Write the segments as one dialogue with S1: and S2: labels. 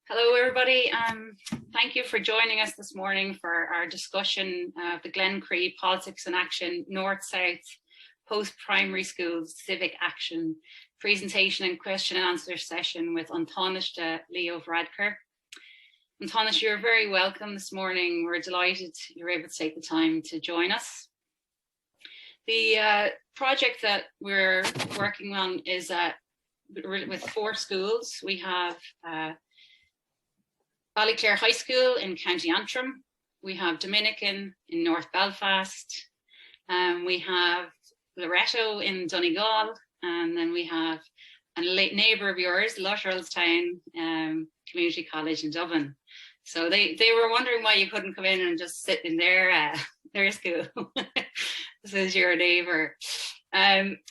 S1: Hello, everybody. Thank you for joining us this morning for our discussion of the Glen Cree Politics in Action North-South Post-Primary Schools Civic Action presentation and question and answer session with Tánaiste Leo Varadkar. Tánaiste, you're very welcome this morning. We're delighted you're able to take the time to join us. The project that we're working on is with 4 schools. We have Varadkar High School in County Antrim. We have Dominican in North Belfast. We have Loreto in Donegal. And then we have a neighbour of yours, Lutterellstown Community College in Dublin. So they were wondering why you couldn't come in and just sit in their school. This is your neighbour.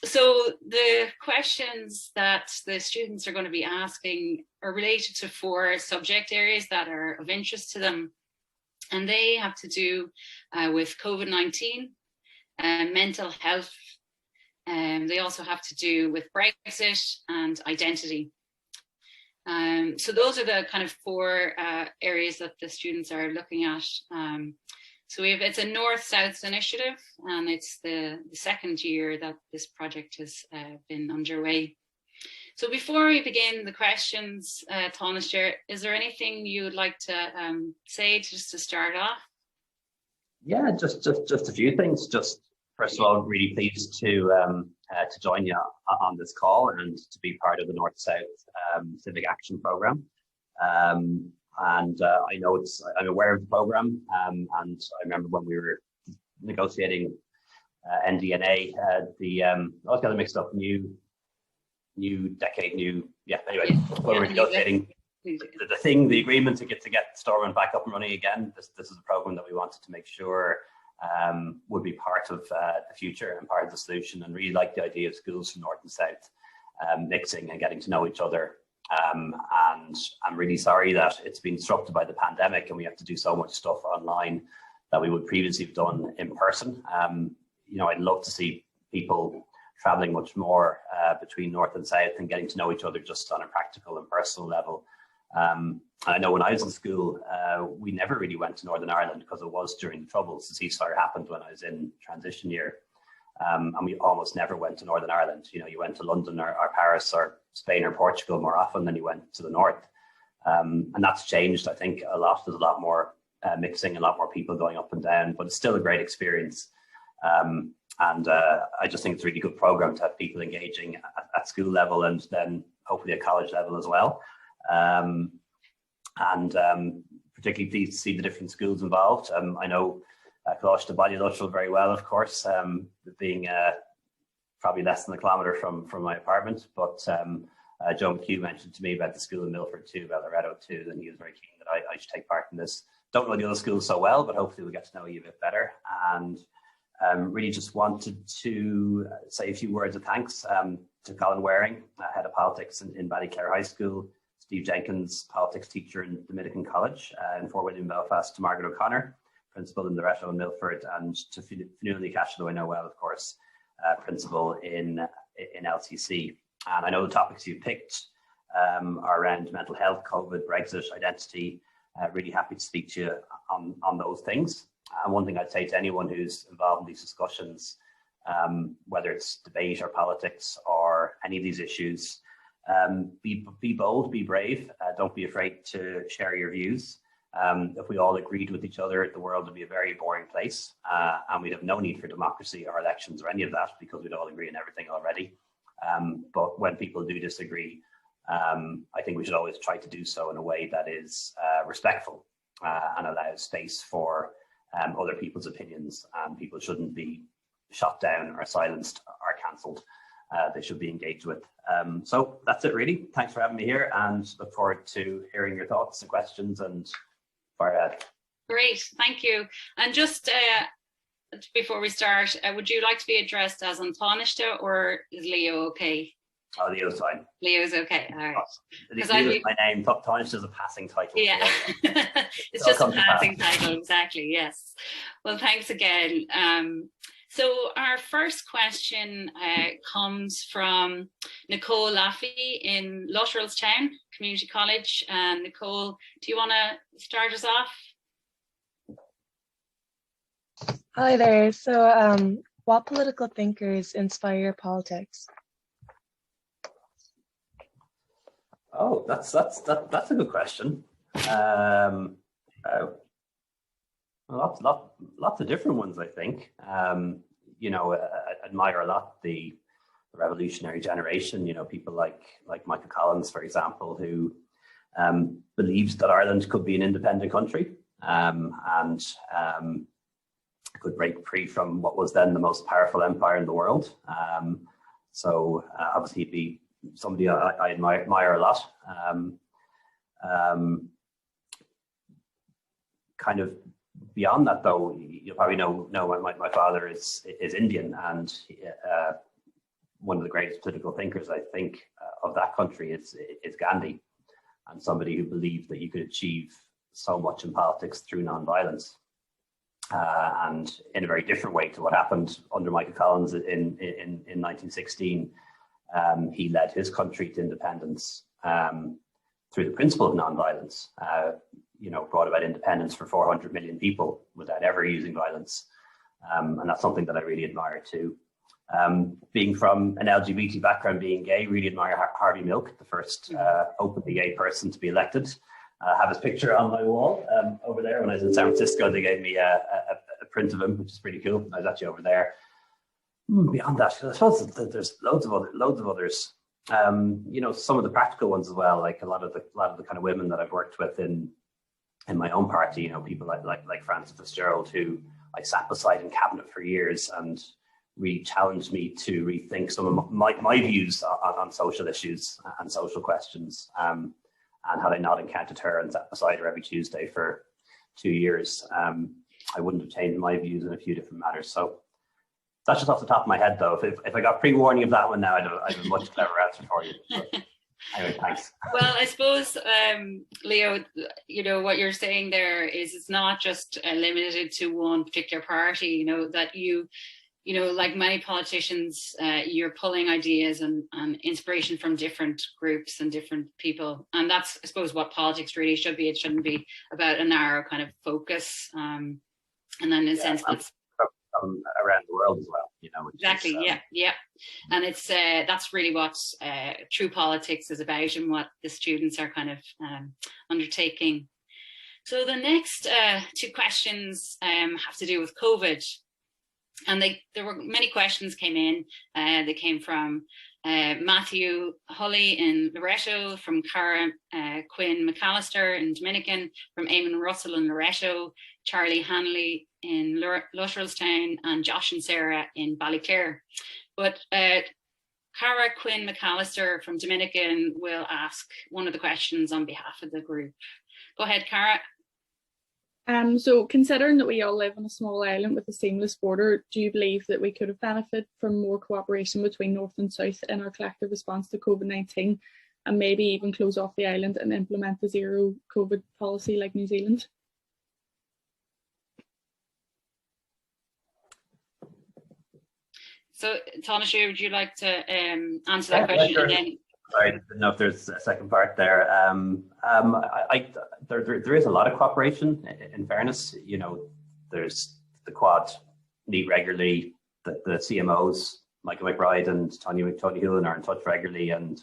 S1: So the questions that the students are going to be asking are related to 4 subject areas that are of interest to them. And they have to do with COVID-19, mental health, and they also have to do with Brexit and identity. So those are the kind of 4 areas that the students are looking at. So it's a North-South initiative, and it's the 2nd year that this project has been underway. So before we begin the questions, Tánaiste, is there anything you would like to say just to start off?
S2: Yeah, just a few things. Just first of all, really pleased to join you on this call and to be part of the North-South Civic Action Programme. And I know I'm aware of the programme, and I remember when we were negotiating NDNA, I always got it mixed up, new decade, anyway, when we were negotiating the agreement to get Stormont back up and running again, this is a programme that we wanted to make sure would be part of the future and part of the solution, and really like the idea of schools from North and South mixing and getting to know each other. And I'm really sorry that it's been disrupted by the pandemic and we have to do so much stuff online that we would previously have done in person. I'd love to see people traveling much more between North and South and getting to know each other just on a practical and personal level. I know when I was in school, we never really went to Northern Ireland because it was during the Troubles. The ceasefire happened when I was in transition year. And we almost never went to Northern Ireland. You went to London or Paris or Spain or Portugal more often than you went to the north. And that's changed, I think, a lot. There's a lot more mixing, a lot more people going up and down, but it's still a great experience. And I just think it's a really good programme to have people engaging at school level and then hopefully at college level as well. Particularly pleased to see the different schools involved. I know Tánaiste Luttrell very well, of course, being probably less than a kilometre from my apartment. But Joe McHugh mentioned to me about the school in Milford too, about Loreto too, and he was very keen that I should take part in this. Don't know the other schools so well, but hopefully we'll get to know you a bit better. And really just wanted to say a few words of thanks to Colin Waring, head of politics in Varadkar High School, Steve Jenkins, politics teacher in Dominican College in Fort William, Belfast, to Margaret O'Connor, principal in Loreto and Milford, and to Finuala Cash, who I know well, of course, principal in LCC. And I know the topics you picked are around mental health, COVID, Brexit, identity. Really happy to speak to you on those things. And one thing I'd say to anyone who's involved in these discussions, whether it's debate or politics or any of these issues, be bold, be brave. Don't be afraid to share your views. If we all agreed with each other, the world would be a very boring place, and we'd have no need for democracy or elections or any of that because we'd all agree on everything already. But when people do disagree, I think we should always try to do so in a way that is respectful and allows space for other people's opinions. People shouldn't be shot down or silenced or cancelled. They should be engaged with. So that's it really. Thanks for having me here, and look forward to hearing your thoughts and questions and fire ahead.
S1: Great, thank you. And just before we start, would you like to be addressed as Tánaiste, or is Leo okay?
S2: Oh, Leo's fine.
S1: Leo's okay, all right.
S2: Leo's my name. Tánaiste is a passing title.
S1: Yeah, it's just a passing title, exactly, yes. Well, thanks again. So our first question comes from Nicole Laffey in Lutterellstown Community College. And Nicole, do you want to start us off?
S3: Hi there. So what political thinkers inspire your politics?
S2: Oh, that's a good question. Lots of different ones, I think. You know, I admire a lot the revolutionary generation. You know, people like Michael Collins, for example, who believes that Ireland could be an independent country and could break free from what was then the most powerful empire in the world. So obviously, he'd be somebody I admire a lot. Kind of beyond that, though, you probably know my father is Indian, and one of the greatest political thinkers, I think, of that country is Gandhi, and somebody who believed that you could achieve so much in politics through non-violence, and in a very different way to what happened under Michael Collins in 1916. He led his country to independence through the principle of non-violence. You know, brought about independence for 400 million people without ever using violence. And that's something that I really admire too. Being from an LGBT background, being gay, really admire Harvey Milk, the first openly gay person to be elected. I have his picture on my wall over there. When I was in San Francisco, they gave me a print of him, which is pretty cool. I was actually over there. Beyond that, I suppose there's loads of others. You know, some of the practical ones as well, like a lot of the kind of women that I've worked with in my own party, you know, people like Frances Fitzgerald, who I sat beside in cabinet for years and really challenged me to rethink some of my views on social issues and social questions. And had I not encountered her and sat beside her every Tuesday for 2 years, I wouldn't have changed my views in a few different matters. So that's just off the top of my head, though. If I got pre-warning of that one now, I'd have a much cleverer answer for you. But anyway, thanks.
S1: Well, I suppose, Leo, you know, what you're saying there is it's not just limited to one particular party, you know, that you know, like many politicians, you're pulling ideas and inspiration from different groups and different people. And that's, I suppose, what politics really should be. It shouldn't be about a narrow kind of focus. And then in a sense, that's
S2: around the world as well, you know.
S1: Exactly. Yeah. And it's that's really what true politics is about, and what the students are kind of undertaking. So the next two questions have to do with COVID, and there were many questions came in. They came from Matthew Hulley in Loreto, from Cara Quinn McAllister in Dominican, from Eamon Russell in Loreto, Charlie Hanley in Lutterellstown, and Josh and Sarah in Ballyclare. But Cara Quinn McAllister from Dominican will ask one of the questions on behalf of the group. Go ahead, Cara.
S4: So considering that we all live on a small island with a seamless border, do you believe that we could have benefited from more cooperation between North and South in our collective response to COVID-19, and maybe even close off the island and implement the zero COVID policy like New Zealand?
S2: So,
S1: Tánaiste, would you like to answer that question?
S2: Sure.
S1: Again?
S2: I didn't know if there's a second part there. There is a lot of cooperation, in fairness. You know, there's the Quad meet regularly, the CMOs, Michael McBride and Tony Hewlin are in touch regularly, and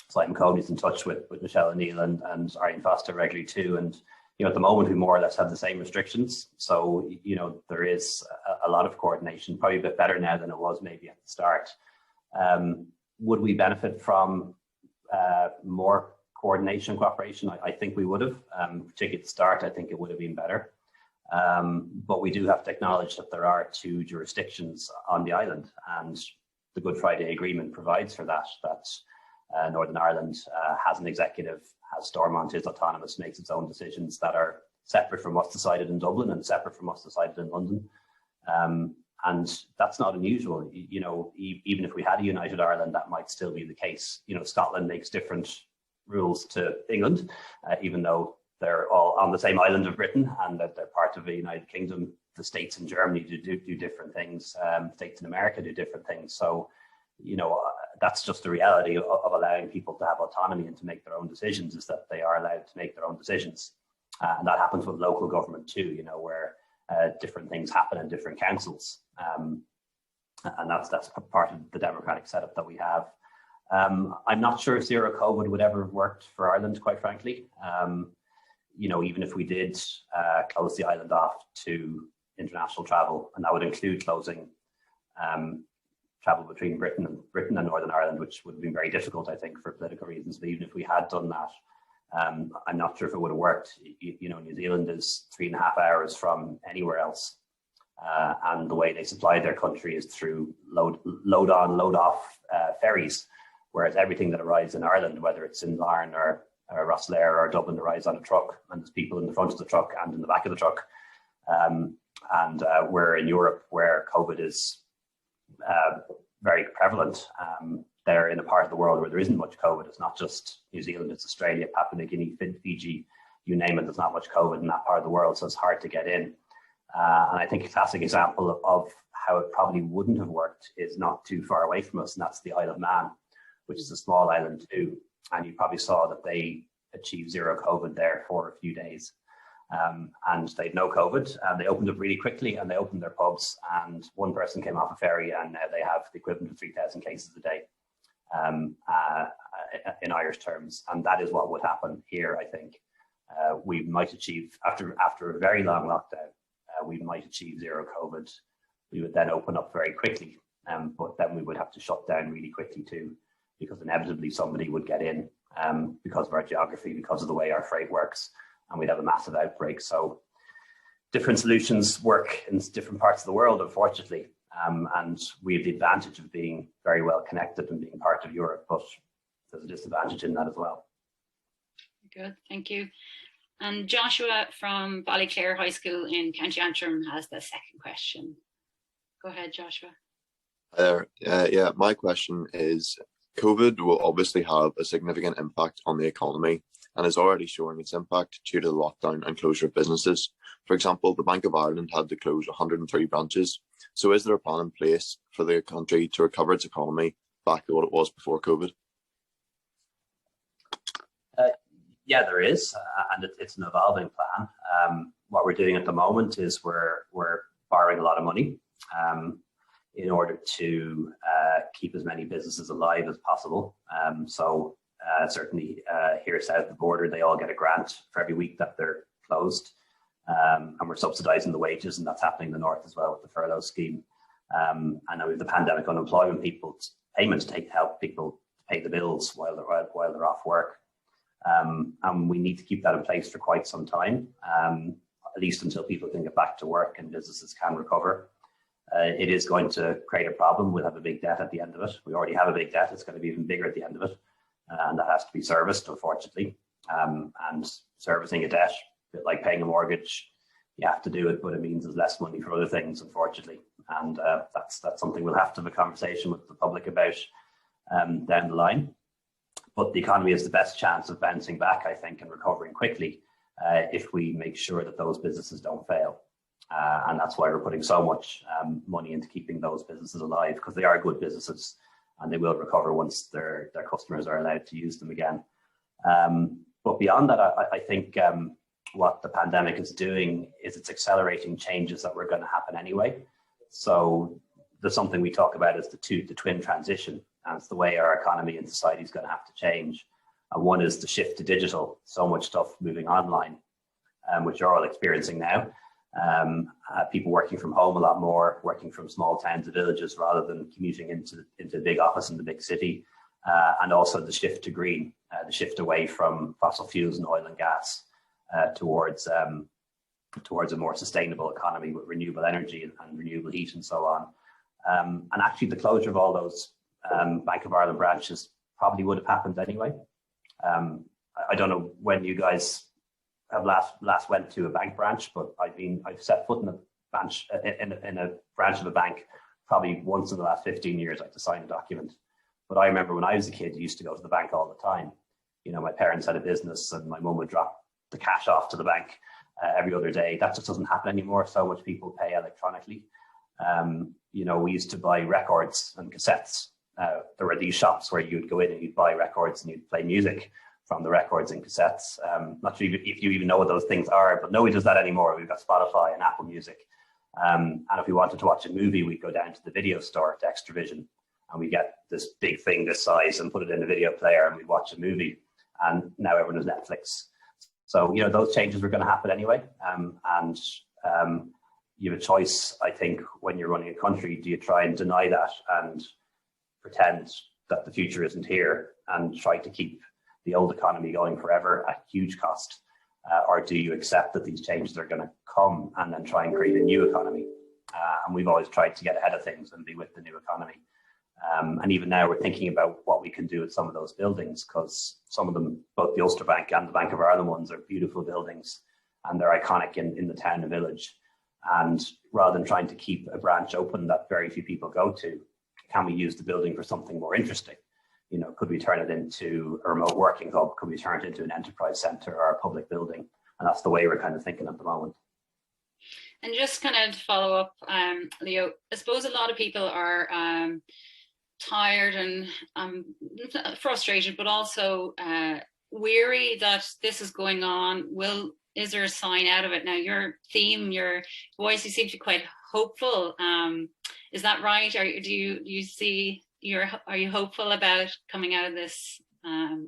S2: Simon Coney's in touch with Michelle O'Neill and Arlene Foster regularly too. And you know, at the moment, we more or less have the same restrictions. So, you know, there is a lot of coordination, probably a bit better now than it was maybe at the start. Would we benefit from more coordination and cooperation? I think we would have, particularly at the start. I think it would have been better. But we do have to acknowledge that there are two jurisdictions on the island, and the Good Friday Agreement provides for that, Northern Ireland has an executive, has Stormont, is autonomous, makes its own decisions that are separate from what's decided in Dublin and separate from what's decided in London. And that's not unusual. You know, even if we had a united Ireland, that might still be the case. You know, Scotland makes different rules to England, even though they're all on the same island of Britain and that they're part of a United Kingdom the states in Germany do different things. States in America do different things. So, you know, that's just the reality of allowing people to have autonomy and to make their own decisions, is that they are allowed to make their own decisions. And that happens with local government too, you know, where different things happen in different councils. And that's part of the democratic setup that we have. I'm not sure if zero COVID would ever have worked for Ireland, quite frankly. You know, even if we did close the island off to international travel, and that would include closing travel between Britain and Northern Ireland, which would have been very difficult, I think, for political reasons. But even if we had done that, I'm not sure if it would have worked. You know, New Zealand is 3.5 hours from anywhere else. And the way they supply their country is through load on, load off ferries, whereas everything that arrives in Ireland, whether it's in Larne or Rosslare or Dublin, arrives on a truck, and there's people in the front of the truck and in the back of the truck. And we're in Europe, where COVID is very prevalent. They're in a part of the world where there isn't much COVID. It's not just New Zealand, it's Australia, Papua New Guinea, Fiji, you name it. There's not much COVID in that part of the world, so it's hard to get in. And I think a classic example of how it probably wouldn't have worked is not too far away from us, and that's the Isle of Man, which is a small island too. And you probably saw that they achieved zero COVID there for a few days. And they had no COVID, and they opened up really quickly, and they opened their pubs, and one person came off a ferry, and now they have the equivalent of 3,000 cases a day in Irish terms. And that is what would happen here, I think. We might achieve, after a very long lockdown, we might achieve zero COVID. We would then open up very quickly, but then we would have to shut down really quickly too, because inevitably somebody would get in because of our geography, because of the way our freight works, and we'd have a massive outbreak. So different solutions work in different parts of the world, unfortunately, and we have the advantage of being very well connected and being part of Europe, but there's a disadvantage in that as well.
S1: Good, thank you. And Joshua from Ballyclare High School in County Antrim has the second question. Go ahead, Joshua.
S5: Hi there. Yeah, my question is, COVID will obviously have a significant impact on the economy and is already showing its impact due to the lockdown and closure of businesses. For example, the Bank of Ireland had to close 103 branches. So is there a plan in place for the country to recover its economy back to what it was before COVID?
S2: Yeah, there is, and it's an evolving plan. What we're doing at the moment is we're borrowing a lot of money in order to keep as many businesses alive as possible. So certainly here south of the border, they all get a grant for every week that they're closed, and we're subsidising the wages, and that's happening in the north as well with the furlough scheme. And now with the pandemic unemployment payments to help people pay the bills while they're off work. And we need to keep that in place for quite some time, at least until people can get back to work and businesses can recover. It is going to create a problem. We'll have a big debt at the end of it. We already have a big debt. It's going to be even bigger at the end of it. And that has to be serviced, unfortunately. And servicing a debt, a bit like paying a mortgage, you have to do it, but it means there's less money for other things, unfortunately. And that's something we'll have to have a conversation with the public about down the line. But the economy has the best chance of bouncing back, I think, and recovering quickly if we make sure that those businesses don't fail. And that's why we're putting so much money into keeping those businesses alive, because they are good businesses and they will recover once their customers are allowed to use them again. But beyond that, I think what the pandemic is doing is it's accelerating changes that were going to happen anyway. So there's something we talk about as the twin transition. And it's the way our economy and society is going to have to change. And one is the shift to digital, so much stuff moving online, which you're all experiencing now. People working from home a lot more, working from small towns and villages rather than commuting into a big office in the big city. And also the shift to green, the shift away from fossil fuels and oil and gas towards a more sustainable economy with renewable energy and renewable heat and so on. And actually the closure of all those Bank of Ireland branches probably would have happened anyway. I don't know when you guys have last went to a bank branch, but I've set foot in a branch of a bank probably once in the last 15 years. I had to sign a document. But I remember when I was a kid, I used to go to the bank all the time. You know, my parents had a business and my mum would drop the cash off to the bank every other day. That just doesn't happen anymore. So much people pay electronically. We used to buy records and cassettes. There were these shops where you'd go in and you'd buy records and you'd play music from the records and cassettes. Not sure if you even know what those things are, but nobody does that anymore. We've got Spotify and Apple Music. And if we wanted to watch a movie, we'd go down to the video store, to Extravision, and we get this big thing this size and put it in the video player and we'd watch a movie. And now everyone has Netflix. So, those changes were going to happen anyway. You have a choice, I think, when you're running a country. Do you try and deny that and pretend that the future isn't here and try to keep the old economy going forever at huge cost? Or do you accept that these changes are going to come and then try and create a new economy? And we've always tried to get ahead of things and be with the new economy. And even now we're thinking about what we can do with some of those buildings, because some of them, both the Ulster Bank and the Bank of Ireland ones, are beautiful buildings and they're iconic in the town and village. And rather than trying to keep a branch open that very few people go to, can we use the building for something more interesting? Could we turn it into a remote working hub? Could we turn it into an enterprise centre or a public building? And that's the way we're kind of thinking at the moment.
S1: And just kind of to follow up, Leo, I suppose a lot of people are tired and frustrated, but also weary that this is going on. Is there a sign out of it? Now, your theme, your voice, you seem to be quite hopeful. Is that right? Are you hopeful about coming out of this?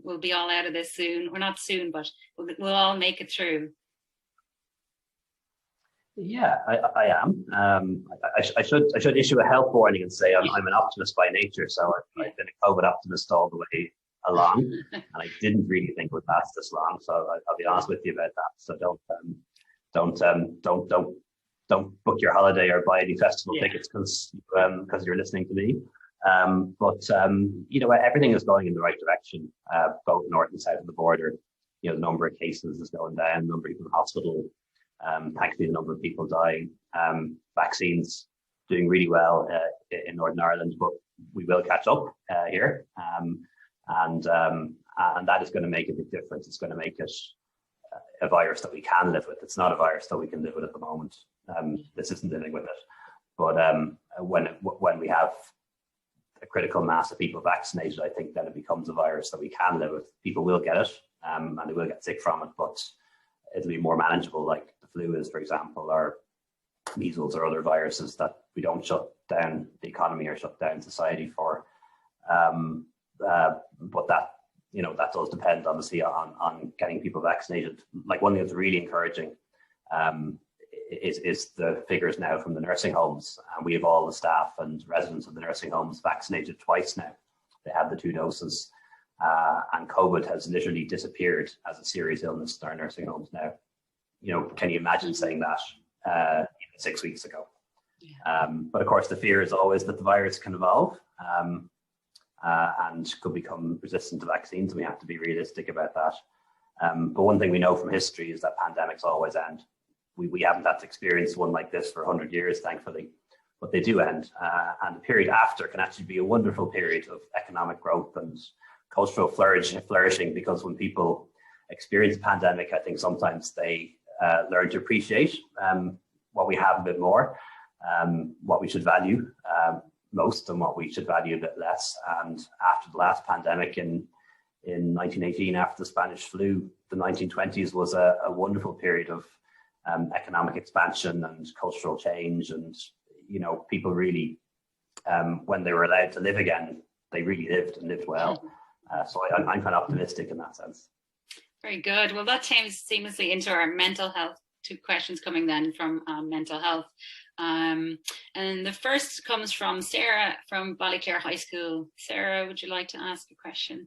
S1: We'll be all out of this soon, or not soon, but we'll all make it through.
S2: Yeah, I am. I should issue a health warning and say I'm an optimist by nature. So I've been a COVID optimist all the way along, and I didn't really think it would last this long. So I'll be honest with you about that. So don't book your holiday or buy any festival tickets because you're listening to me. But everything is going in the right direction, both north and south of the border. The number of cases is going down, number of people in hospital. Thankfully, the number of people dying. Vaccines doing really well in Northern Ireland, but we will catch up here. And that is going to make a big difference. It's going to make it a virus that we can live with. It's not a virus that we can live with at the moment. This isn't living with it. But when we have a critical mass of people vaccinated, I think then it becomes a virus that we can live with. People will get it, and they will get sick from it, but it'll be more manageable, like the flu is, for example, or measles or other viruses that we don't shut down the economy or shut down society for. But that does depend obviously on getting people vaccinated. Like, one thing that's really encouraging is the figures now from the nursing homes, and we have all the staff and residents of the nursing homes vaccinated twice now. They have the 2 doses, and COVID has literally disappeared as a serious illness in our nursing homes now. Can you imagine saying that even 6 weeks ago? But of course, the fear is always that the virus can evolve and could become resistant to vaccines, and we have to be realistic about that. But one thing we know from history is that pandemics always end. We haven't had to experience one like this for 100 years, thankfully, but they do end. And the period after can actually be a wonderful period of economic growth and cultural flourishing, because when people experience a pandemic, I think sometimes they learn to appreciate what we have a bit more, what we should value most and what we should value a bit less. And after the last pandemic in 1918, after the Spanish flu, the 1920s was a wonderful period of economic expansion and cultural change. And, people really, when they were allowed to live again, they really lived and lived well. So I'm kind of optimistic in that sense.
S1: Very good. Well, that ties seamlessly into our mental health. 2 questions coming then from mental health. And the first comes from Sarah from Ballyclare High School. Sarah, would you like to ask a question?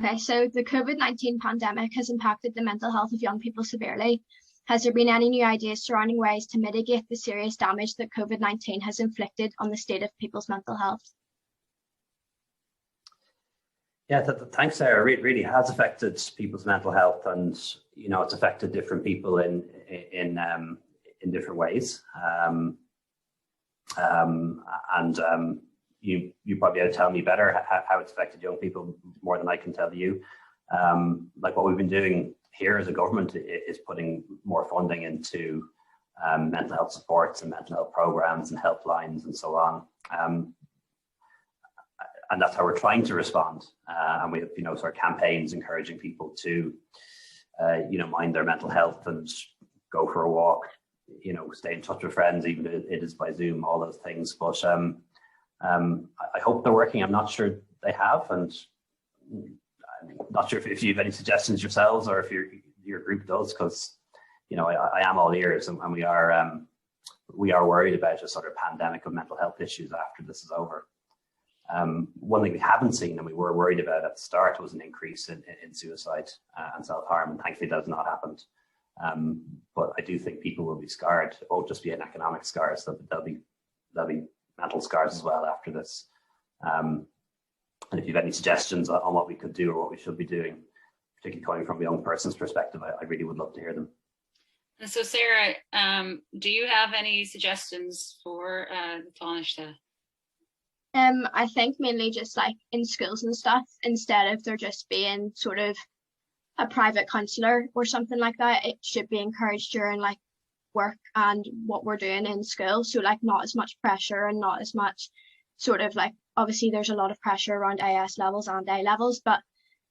S6: Okay, so the COVID-19 pandemic has impacted the mental health of young people severely. Has there been any new ideas surrounding ways to mitigate the serious damage that COVID-19 has inflicted on the state of people's mental health?
S2: Yeah, thanks, Sarah. It really has affected people's mental health, and it's affected different people in different ways. You probably ought to tell me better how it's affected young people more than I can tell you. Like what we've been doing here as a government is putting more funding into mental health supports and mental health programs and helplines and so on. And that's how we're trying to respond. And we have, sort of campaigns encouraging people to, mind their mental health and go for a walk, stay in touch with friends, even if it is by Zoom, all those things. But I hope they're working. I'm not sure they have, and I'm not sure if you have any suggestions yourselves or if your group does, because I am all ears, and we are worried about a sort of pandemic of mental health issues after this is over. One thing we haven't seen, and we were worried about at the start, was an increase in suicide and self-harm, and thankfully that has not happened. But I do think people will be scarred. It won't just be an economic scars, there'll be mental scars as well after this. And if you have any suggestions on what we could do or what we should be doing, particularly coming from a young person's perspective, I really would love to hear them.
S1: And so Sarah, do you have any suggestions for the Tánaiste?
S6: I think mainly just like in schools and stuff, instead of there just being sort of a private counsellor or something like that, it should be encouraged during like work and what we're doing in school. So like not as much pressure and not as much sort of like, obviously there's a lot of pressure around AS levels and A levels, but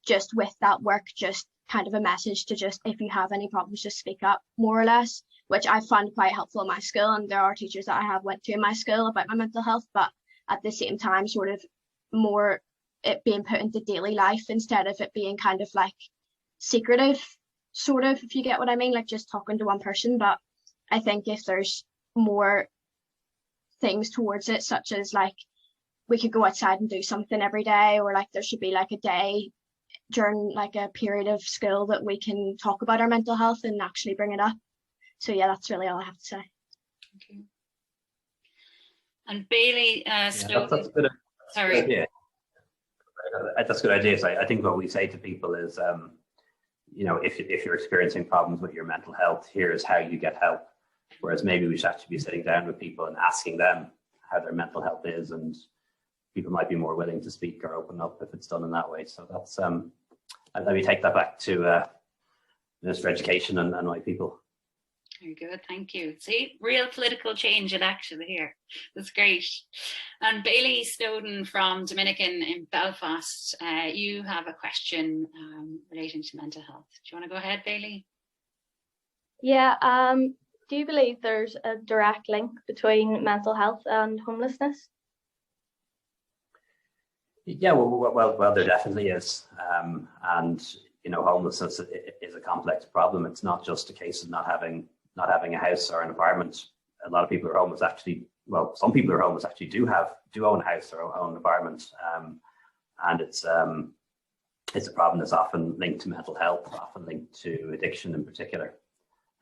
S6: just with that work, just kind of a message to just, if you have any problems, just speak up, more or less, which I found quite helpful in my school. And there are teachers that I have went to in my school about my mental health, but at the same time, sort of more it being put into daily life instead of it being kind of like secretive, sort of, if you get what I mean, like just talking to one person. But I think if there's more things towards it, such as like we could go outside and do something every day, or like there should be like a day during like a period of school that we can talk about our mental health and actually bring it up. So yeah, that's really all I have to say.
S1: Okay. And Bailey,
S2: that's a good,
S1: sorry.
S2: Idea. That's a good idea. So I think what we say to people is, if you're experiencing problems with your mental health, here's how you get help. Whereas maybe we should actually be sitting down with people and asking them how their mental health is, and people might be more willing to speak or open up if it's done in that way. So that's let me take that back to Minister for Education and my people.
S1: Very good, thank you. See, real political change in action here. That's great. And Bailey Snowden from Dominican in Belfast, you have a question relating to mental health. Do you want to go ahead, Bailey?
S7: Yeah, do you believe there's a direct link between mental health and homelessness?
S2: Yeah, well, there definitely is. And, homelessness is a complex problem. It's not just a case of not having a house or an apartment. A lot of people who are homeless some people who are homeless actually do own a house or own an apartment. And it's a problem that's often linked to mental health, often linked to addiction in particular.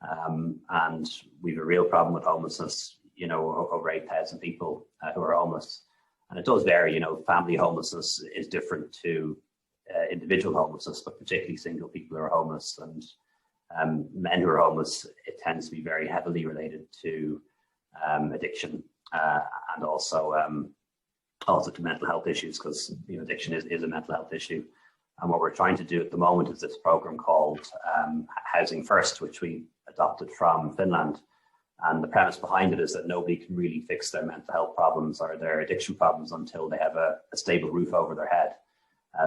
S2: And we've a real problem with homelessness, over 8,000 people who are homeless. And it does vary, family homelessness is different to individual homelessness, but particularly single people who are homeless. And men who are homeless, it tends to be very heavily related to addiction and also to mental health issues, because addiction is a mental health issue. And what we're trying to do at the moment is this program called Housing First, which we adopted from Finland. And the premise behind it is that nobody can really fix their mental health problems or their addiction problems until they have a stable roof over their head.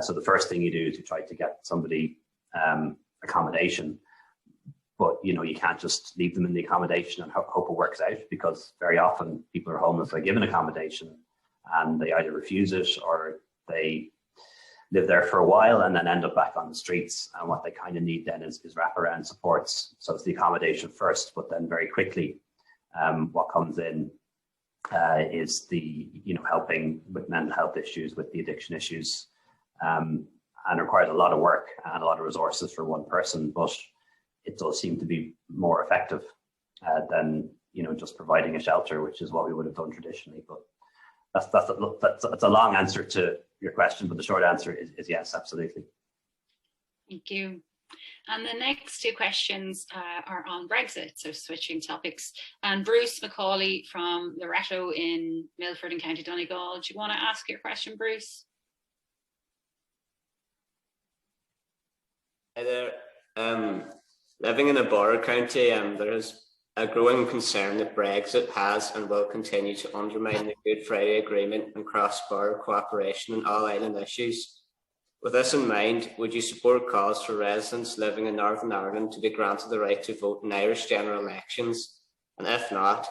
S2: So the first thing you do is you try to get somebody accommodation. But you can't just leave them in the accommodation and hope it works out, because very often people are homeless, are given accommodation and they either refuse it or they live there for a while and then end up back on the streets. And what they kind of need then is wraparound supports. So it's the accommodation first, but then very quickly what comes in is the helping with mental health issues, with the addiction issues, and it requires a lot of work and a lot of resources for one person, but it does seem to be more effective than just providing a shelter, which is what we would have done traditionally. But that's a long answer to your question, but the short answer is yes, absolutely.
S1: Thank you. And the next two questions are on Brexit, so switching topics. And Bruce Macaulay from Loretto in Milford in County Donegal. Do you want to ask your question, Bruce?
S8: Hi there. Living in a border county, there is a growing concern that Brexit has and will continue to undermine the Good Friday Agreement and cross-border cooperation on all island issues. With this in mind, would you support calls for residents living in Northern Ireland to be granted the right to vote in Irish general elections? And if not,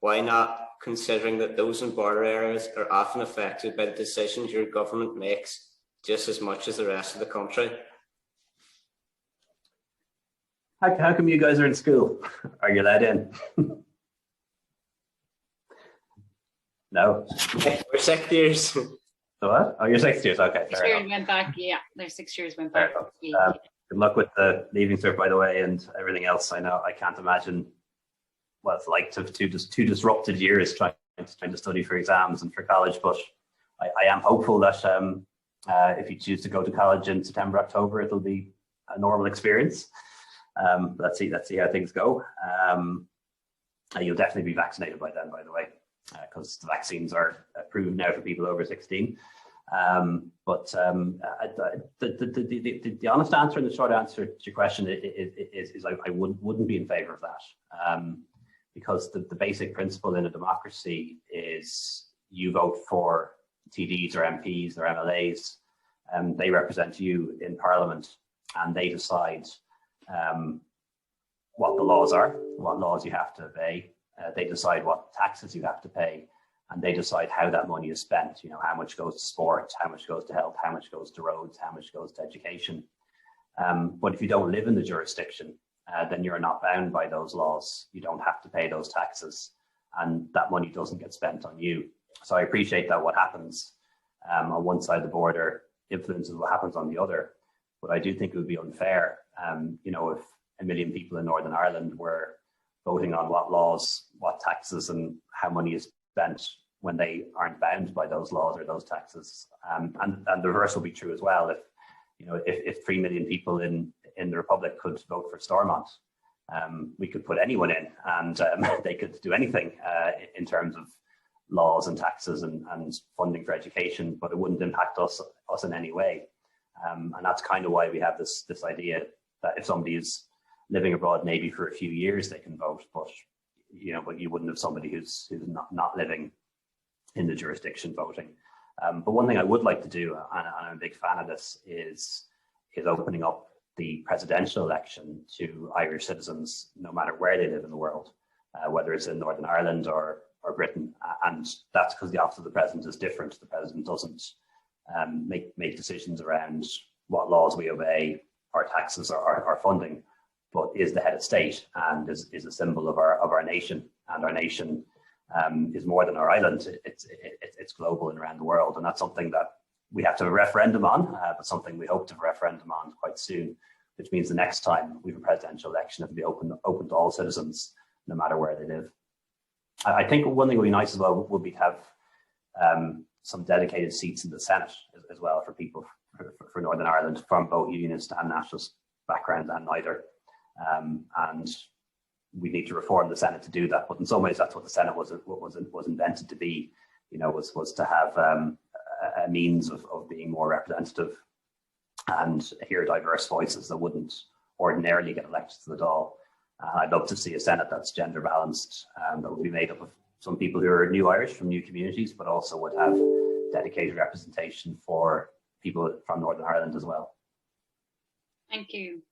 S8: why not, considering that those in border areas are often affected by the decisions your government makes just as much as the rest of the country?
S2: How come you guys are in school? Are you let in? No.
S8: We're 6 years.
S2: So what? Oh, you're 6 years. Okay.
S1: 6 years went back. Yeah, their 6 years went back.
S2: Good luck with the leaving cert, by the way, and everything else. I know I can't imagine what it's like to just 2 disrupted years trying to study for exams and for college. But I am hopeful that if you choose to go to college in September, October, it'll be a normal experience. Let's see how things go. You'll definitely be vaccinated by then, by the way, because the vaccines are approved now for people over 16. But the honest answer and the short answer to your question is I wouldn't be in favor of that, because the basic principle in a democracy is you vote for TDs or MPs or MLAs, and they represent you in Parliament, and they decide what the laws are, what laws you have to obey. They decide what taxes you have to pay, and they decide how that money is spent. You know, how much goes to sport, how much goes to health, how much goes to roads, how much goes to education. But if you don't live in the jurisdiction, then you're not bound by those laws. You don't have to pay those taxes, and that money doesn't get spent on you. So I appreciate that what happens on one side of the border influences what happens on the other. But I do think it would be unfair, you know, if 1 million people in Northern Ireland were voting on what laws, what taxes, and how money is spent when they aren't bound by those laws or those taxes. And the reverse will be true as well. If 3 million people in the Republic could vote for Stormont, we could put anyone in, and they could do anything in terms of laws and taxes and funding for education, but it wouldn't impact us in any way. And that's kind of why we have this idea that if somebody is living abroad, maybe for a few years they can vote, but you wouldn't have somebody who's not living in the jurisdiction voting. But one thing I would like to do, and I'm a big fan of this, is opening up the presidential election to Irish citizens, no matter where they live in the world, whether it's in Northern Ireland or Britain. And that's because the office of the president is different. The president doesn't make decisions around what laws we obey, our taxes, or our funding, but is the head of state and is a symbol of our nation. And our nation is more than our island. It's global and around the world, and that's something that we have to have a referendum on, but something we hope to have a referendum on quite soon, which means the next time we have a presidential election, it will be open to all citizens, no matter where they live. I think one thing would be nice as well would be to have some dedicated seats in the Senate as well for people for Northern Ireland from both unionist and nationalist backgrounds and neither. And we need to reform the Senate to do that. But in some ways, that's what the Senate was invented to be. Was to have a means of being more representative and hear diverse voices that wouldn't ordinarily get elected to the Dáil. I'd love to see a Senate that's gender balanced, that would be made up of some people who are new Irish from new communities, but also would have dedicated representation for people from Northern Ireland as well.
S1: Thank you.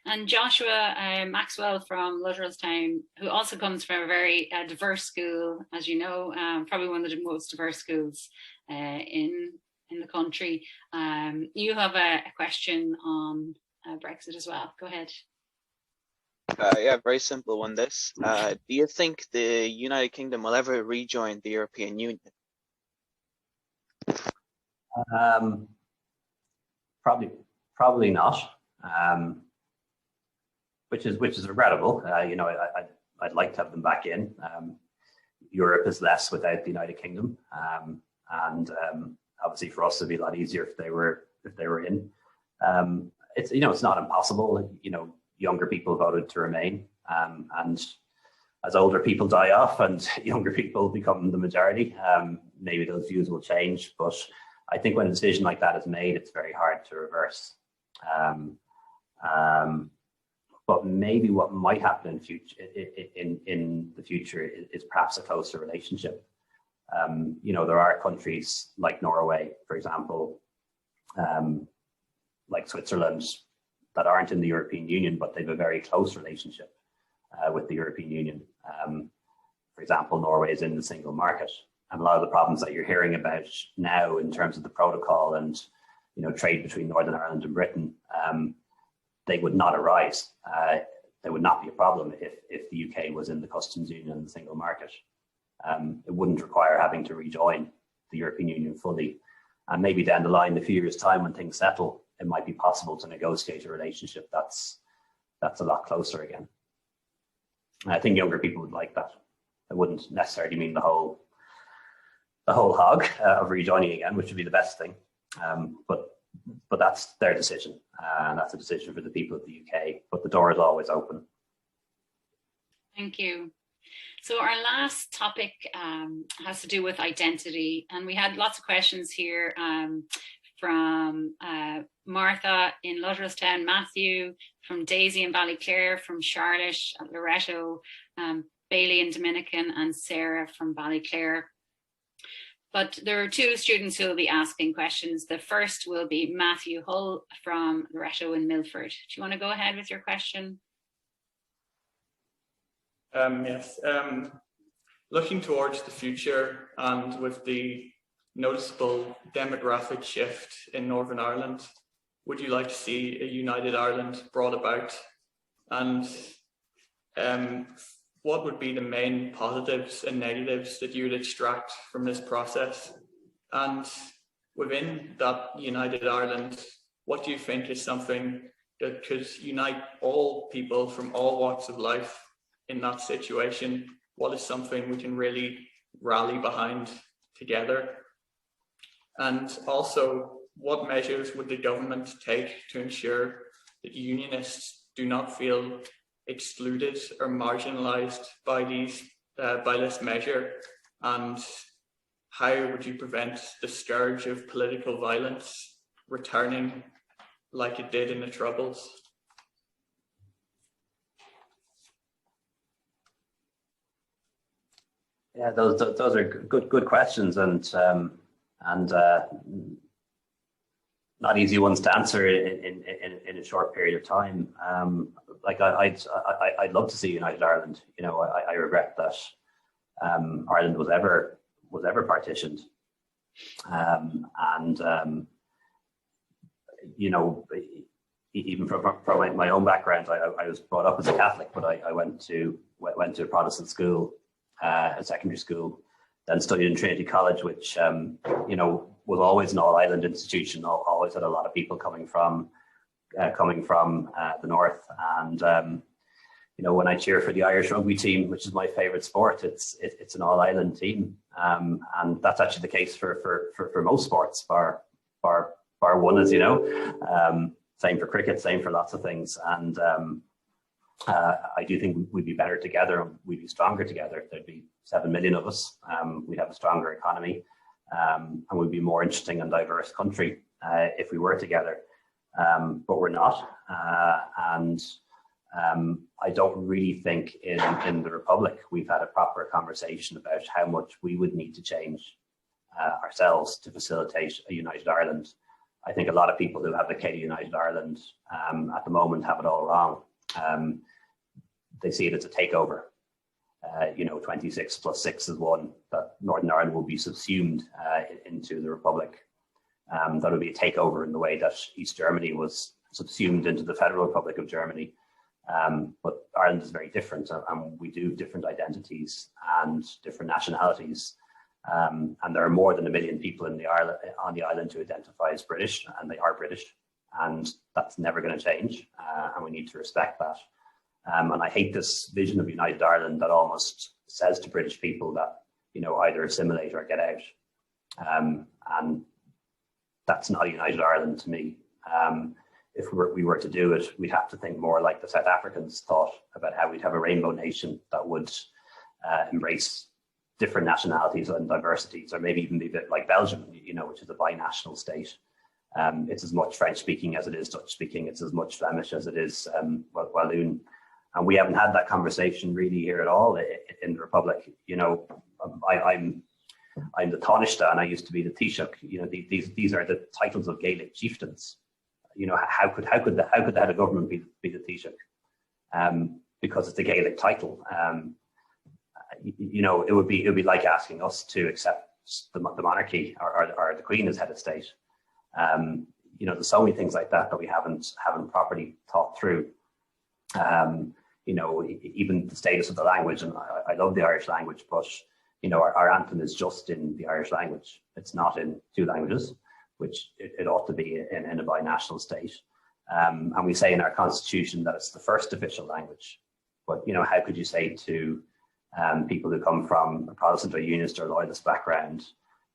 S1: And Joshua Maxwell from Lutterellstown, who also comes from a very diverse school, as you know, probably one of the most diverse schools in the country. You have a question on Brexit as well. Go ahead.
S9: Yeah, very simple one. Do you think the United Kingdom will ever rejoin the European Union?
S2: Probably not. Which is regrettable. I'd like to have them back in. Europe is less without the United Kingdom, and obviously for us it'd be a lot easier if they were in. It's not impossible. Younger people voted to remain, and as older people die off and younger people become the majority, maybe those views will change. But I think when a decision like that is made, it's very hard to reverse. But maybe what might happen in the future is perhaps a closer relationship. There are countries like Norway, for example, like Switzerland, that aren't in the European Union, but they have a very close relationship with the European Union. For example, Norway is in the single market, and a lot of the problems that you're hearing about now in terms of the protocol and trade between Northern Ireland and Britain, they would not arise. There would not be a problem if the UK was in the customs union and the single market. It wouldn't require having to rejoin the European Union fully. And maybe down the line, in a few years' time, when things settle, it might be possible to negotiate a relationship that's a lot closer again. And I think younger people would like that. It wouldn't necessarily mean the whole hog of rejoining again, which would be the best thing. But that's their decision, and that's a decision for the people of the UK. But the door is always open.
S1: Thank you. So our last topic has to do with identity, and we had lots of questions here from Martha in Lutterstown, Matthew, from Daisy in Ballyclare, from Charlotte at Loretto, Bailey in Dominican, and Sarah from Ballyclare. But there are two students who will be asking questions. The first will be Matthew Hull from Loretto in Milford. Do you want to go ahead with your question?
S10: Yes. Looking towards the future and with the noticeable demographic shift in Northern Ireland, would you like to see a united Ireland brought about? And what would be the main positives and negatives that you would extract from this process? And within that united Ireland, what do you think is something that could unite all people from all walks of life in that situation? What is something we can really rally behind together? And also, what measures would the government take to ensure that unionists do not feel excluded or marginalised by this measure? And how would you prevent the scourge of political violence returning like it did in the Troubles?
S2: Yeah, those are good questions, and not easy ones to answer in a short period of time. Like I'd love to see United Ireland. I regret that Ireland was ever partitioned, even from my own background, I was brought up as a Catholic, but I went to a Protestant school, a secondary school, then studied in Trinity College, which was always an all-island institution. Always had a lot of people coming from the north, and when I cheer for the Irish rugby team, which is my favourite sport, it's an all-island team, and that's actually the case for most sports, bar one, as you know. Same for cricket, same for lots of things, and I do think we'd be better together, and we'd be stronger together. There'd be 7 million of us. We'd have a stronger economy, and we'd be a more interesting and diverse country if we were together. But we're not, and I don't really think in the Republic we've had a proper conversation about how much we would need to change ourselves to facilitate a united Ireland. I think a lot of people who advocate a united Ireland at the moment have it all wrong. They see it as a takeover. 26 plus 6 is 1, that Northern Ireland will be subsumed into the Republic. That would be a takeover in the way that East Germany was subsumed into the Federal Republic of Germany. But Ireland is very different, and we do have different identities and different nationalities. And there are more than 1 million people on the island who identify as British, and they are British, and that's never going to change, and we need to respect that. And I hate this vision of United Ireland that almost says to British people that either assimilate or get out, and that's not a United Ireland to me. If we were to do it, we'd have to think more like the South Africans thought about how we'd have a rainbow nation that would embrace different nationalities and diversities, or maybe even be a bit like Belgium, which is a binational state. It's as much French speaking as it is Dutch speaking. It's as much Flemish as it is Walloon. And we haven't had that conversation really here at all in the Republic. You know, I'm the Tánaiste and I used to be the Taoiseach. You know, these are the titles of Gaelic chieftains. You know, how could the head of government be the Taoiseach? Because it's a Gaelic title. You know, it would be like asking us to accept the monarchy or the Queen as head of state. You know, there's so many things like that we haven't properly thought through. You know, even the status of the language, and I love the Irish language, but you know, our anthem is just in the Irish language. It's not in 2 languages, which it ought to be in a binational state. And we say in our constitution that it's the first official language. But you know, how could you say to people who come from a Protestant or Unionist or Loyalist background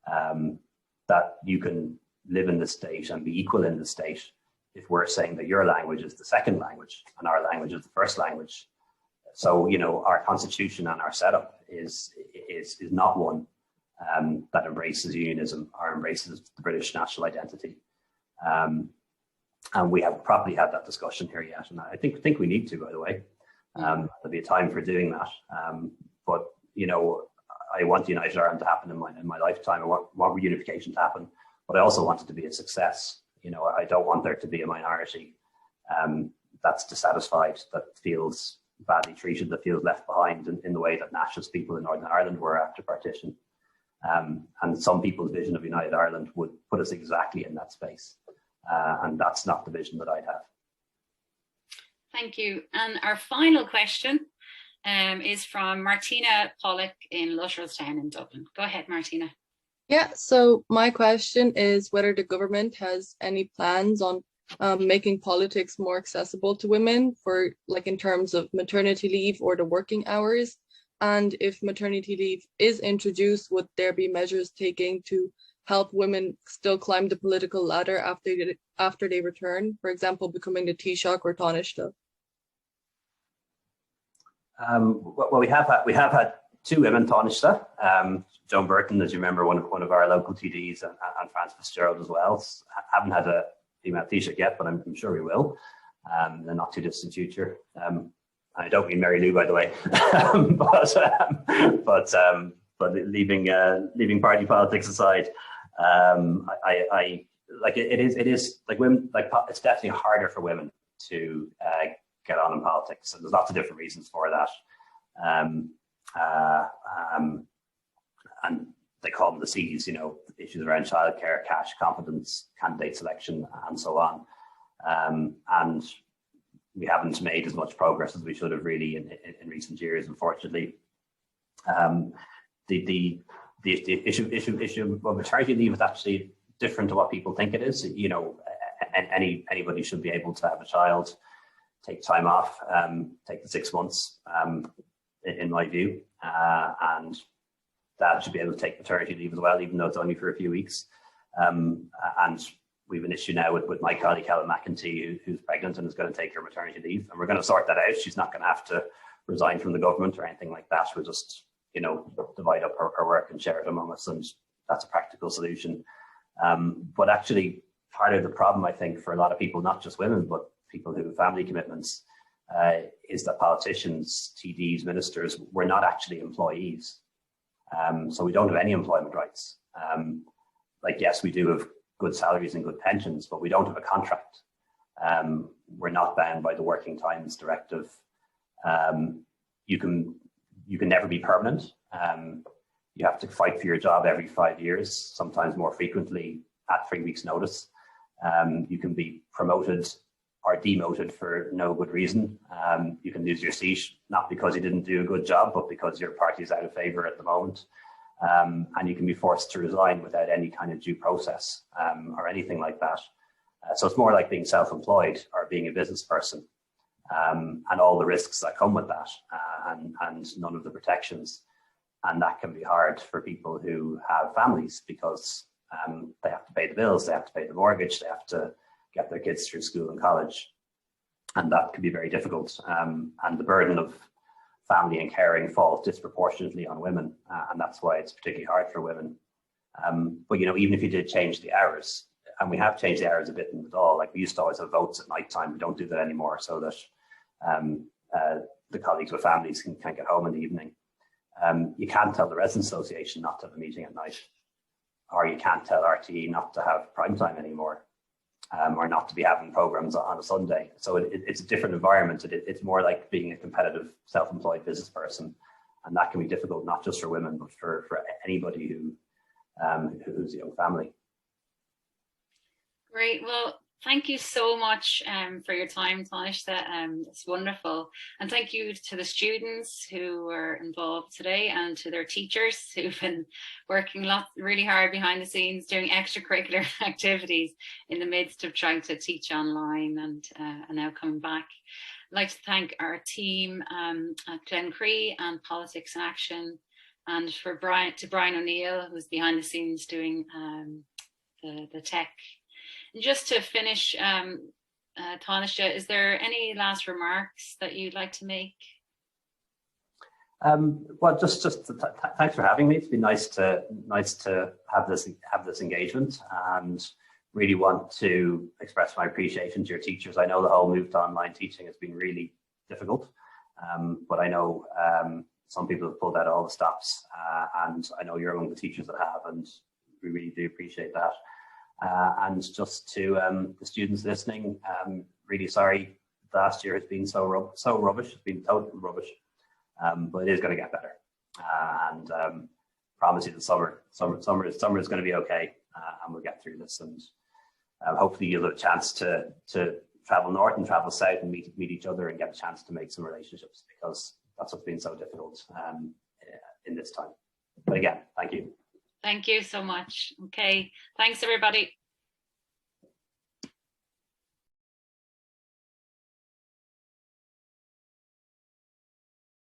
S2: that you can live in the state and be equal in the state if we're saying that your language is the second language and our language is the first language? So, you know, our constitution and our setup is not one that embraces unionism or embraces the British national identity. And we haven't properly had that discussion here yet. And I think we need to, by the way. There'll be a time for doing that. But, you know, I want United Ireland to happen in my lifetime. I want reunification to happen, but I also want it to be a success. You know, I don't want there to be a minority that's dissatisfied, that feels badly treated, that feels left behind in the way that nationalist people in Northern Ireland were after partition. And some people's vision of United Ireland would put us exactly in that space. And that's not the vision that I'd have.
S1: Thank you. And our final question is from Martina Pollock in Lutterstown in Dublin. Go ahead, Martina.
S11: Yeah, so my question is whether the government has any plans on making politics more accessible to women, for like in terms of maternity leave or the working hours. And if maternity leave is introduced, would there be measures taken to help women still climb the political ladder after they return, for example, becoming the Taoiseach or Tánaiste?
S2: Well, we have had 2 women Tánaiste. Joan Burton, as you remember, one of our local TDs, and Frances Fitzgerald as well. Haven't had a female Taoiseach yet, but I'm sure we will in the not too distant future. I don't mean Mary Lou, by the way, but leaving party politics aside, I like it is like women, like it's definitely harder for women to get on in politics, and there's lots of different reasons for that. And they call them the C's, you know, issues around childcare, cash, competence, candidate selection, and so on. And we haven't made as much progress as we should have really in recent years, unfortunately. The issue of maternity leave is actually different to what people think it is. You know, anybody should be able to have a child, take time off, take the 6 months, in my view, and dad should be able to take maternity leave as well, even though it's only for a few weeks. And we have an issue now with my colleague Helen McEntee, who's pregnant and is going to take her maternity leave, and we're going to sort that out. She's not going to have to resign from the government or anything like that. We'll just, you know, divide up her work and share it among us, and that's a practical solution. But actually, part of the problem, I think, for a lot of people, not just women, but people who have family commitments, is that politicians, TDs, ministers, we're not actually employees. So we don't have any employment rights. Like, yes, we do have good salaries and good pensions, but we don't have a contract. We're not bound by the Working Times Directive. You can never be permanent. You have to fight for your job every 5 years, sometimes more frequently at 3 weeks' notice. You can be promoted or demoted for no good reason. You can lose your seat, not because you didn't do a good job, but because your party is out of favour at the moment. And you can be forced to resign without any kind of due process or anything like that. So it's more like being self-employed or being a business person, and all the risks that come with that, and none of the protections. And that can be hard for people who have families, because they have to pay the bills, they have to pay the mortgage, they have to get their kids through school and college. And that can be very difficult. And the burden of family and caring falls disproportionately on women. And that's why it's particularly hard for women. But, you know, even if you did change the hours, and we have changed the hours a bit in the Dáil. Like we used to always have votes at night time. We don't do that anymore, so that the colleagues with families can get home in the evening. You can't tell the Residents Association not to have a meeting at night, or you can't tell RTE not to have prime time anymore, or not to be having programs on a Sunday. So it's a different environment. It's more like being a competitive, self-employed business person, and that can be difficult not just for women, but for anybody who's a young family.
S1: Great. Well, thank you so much for your time, Tánaiste. It's wonderful. And thank you to the students who were involved today, and to their teachers who've been working really hard behind the scenes, doing extracurricular activities in the midst of trying to teach online and now coming back. I'd like to thank our team at Glencree and Politics in Action, and to Brian O'Neill, who's behind the scenes doing the tech. And just to finish, Tánaiste, is there any last remarks that you'd like to make?
S2: Well, just thanks for having me. It's been nice to have this engagement, and really want to express my appreciation to your teachers. I know the whole move to online teaching has been really difficult, but I know some people have pulled out all the stops, and I know you're among the teachers that have, and we really do appreciate that. And just to the students listening, really sorry last year has been so rubbish. It's been totally rubbish, but it is going to get better. And promise you the summer is going to be okay, and we'll get through this. And hopefully you'll have a chance to travel north and travel south and meet each other and get a chance to make some relationships, because that's what's been so difficult in this time. But again, thank you.
S1: Thank you so much. Okay, thanks everybody.